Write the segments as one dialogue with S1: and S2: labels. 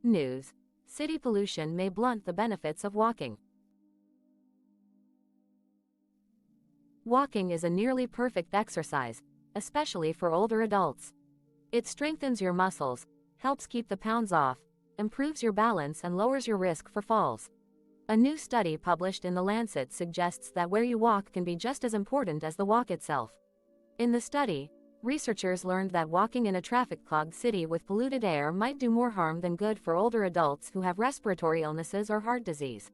S1: News: city pollution may blunt the benefits of walking. Walking is a nearly perfect exercise, especially for older adults. It strengthens your muscles, helps keep the pounds off, improves your balance and lowers your risk for falls. A new study published in The Lancet suggests that where you walk can be just as important as the walk itself. In the study, researchers learned that walking in a traffic-clogged city with polluted air might do more harm than good for older adults who have respiratory illnesses or heart disease.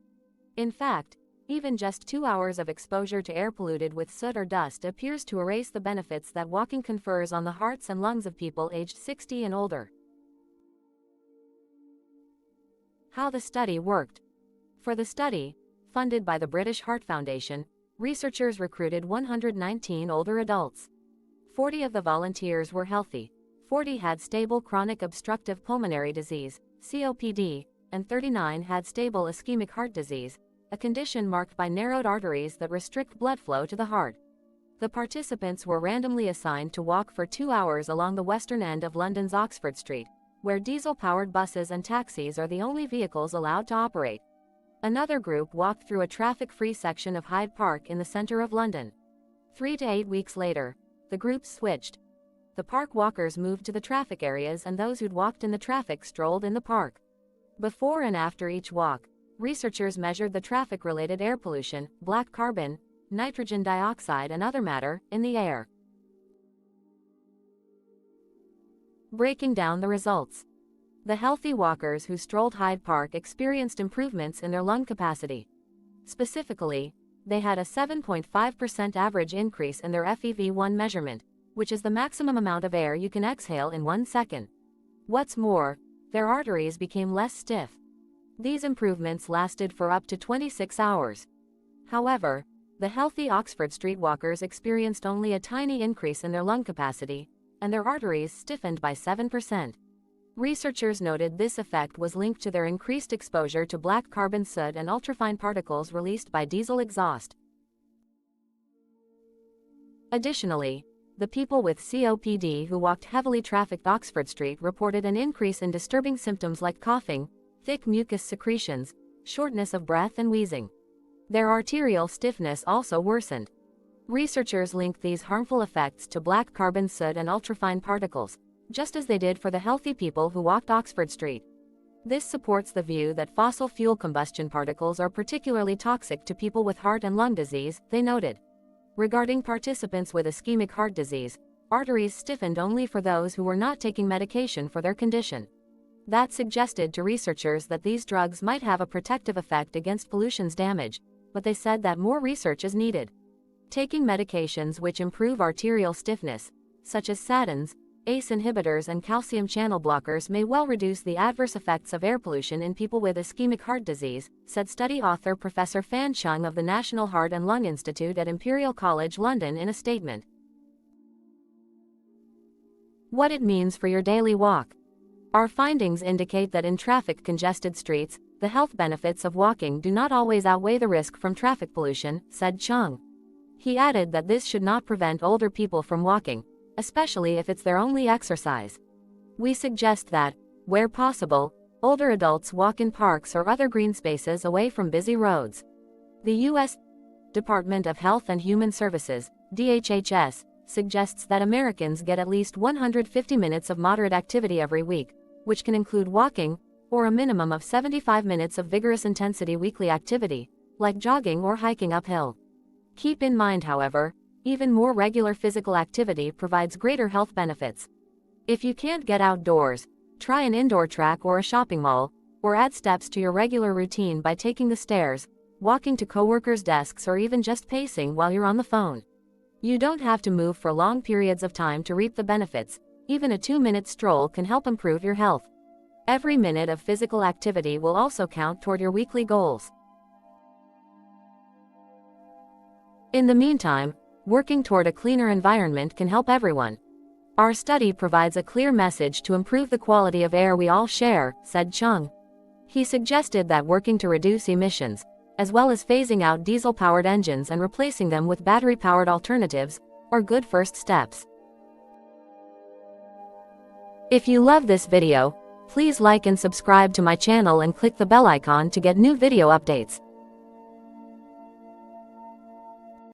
S1: In fact, even just 2 hours of exposure to air polluted with soot or dust appears to erase the benefits that walking confers on the hearts and lungs of people aged 60 and older. How the study worked. For the study, funded by the British Heart Foundation, researchers recruited 119 older adults. 40 of the volunteers were healthy, 40 had stable chronic obstructive pulmonary disease, COPD, and 39 had stable ischemic heart disease, a condition marked by narrowed arteries that restrict blood flow to the heart. The participants were randomly assigned to walk for 2 hours along the western end of London's Oxford Street, where diesel-powered buses and taxis are the only vehicles allowed to operate. Another group walked through a traffic-free section of Hyde Park in the center of London. 3 to 8 weeks later, the groups switched. The park walkers moved to the traffic areas and those who'd walked in the traffic strolled in the park. Before and after each walk, researchers measured the traffic-related air pollution, black carbon, nitrogen dioxide and other matter, in the air. Breaking down the results. The healthy walkers who strolled Hyde Park experienced improvements in their lung capacity. Specifically, they had a 7.5% average increase in their FEV1 measurement, which is the maximum amount of air you can exhale in 1 second. What's more, their arteries became less stiff. These improvements lasted for up to 26 hours. However, the healthy Oxford Street walkers experienced only a tiny increase in their lung capacity, and their arteries stiffened by 7%. Researchers noted this effect was linked to their increased exposure to black carbon soot and ultrafine particles released by diesel exhaust. Additionally, the people with COPD who walked heavily trafficked Oxford Street reported an increase in disturbing symptoms like coughing, thick mucus secretions, shortness of breath and wheezing. Their arterial stiffness also worsened. Researchers linked these harmful effects to black carbon soot and ultrafine particles, just as they did for the healthy people who walked Oxford Street. This supports the view that fossil fuel combustion particles are particularly toxic to people with heart and lung disease, they noted. Regarding participants with ischemic heart disease, arteries stiffened only for those who were not taking medication for their condition. That suggested to researchers that these drugs might have a protective effect against pollution's damage, but they said that more research is needed. Taking medications which improve arterial stiffness, such as statins, ACE inhibitors and calcium channel blockers may well reduce the adverse effects of air pollution in people with ischemic heart disease, said study author Professor Fan Chung of the National Heart and Lung Institute at Imperial College London in a statement. What it means for your daily walk. Our findings indicate that in traffic-congested streets, the health benefits of walking do not always outweigh the risk from traffic pollution, said Chung. He added that this should not prevent older people from walking, especially if it's their only exercise. We suggest that, where possible, older adults walk in parks or other green spaces away from busy roads. The U.S. Department of Health and Human Services, DHHS, suggests that Americans get at least 150 minutes of moderate activity every week, which can include walking, or a minimum of 75 minutes of vigorous intensity weekly activity, like jogging or hiking uphill. Keep in mind, however, even more regular physical activity provides greater health benefits. If you can't get outdoors, try an indoor track or a shopping mall, or add steps to your regular routine by taking the stairs, walking to coworkers' desks or even just pacing while you're on the phone. You don't have to move for long periods of time to reap the benefits. Even a 2-minute stroll can help improve your health. Every minute of physical activity will also count toward your weekly goals. In the meantime, working toward a cleaner environment can help everyone. Our study provides a clear message to improve the quality of air we all share, said Chung. He suggested that working to reduce emissions, as well as phasing out diesel-powered engines and replacing them with battery-powered alternatives, are good first steps. If you love this video, Please like and subscribe to my channel and click the bell icon to get new video updates.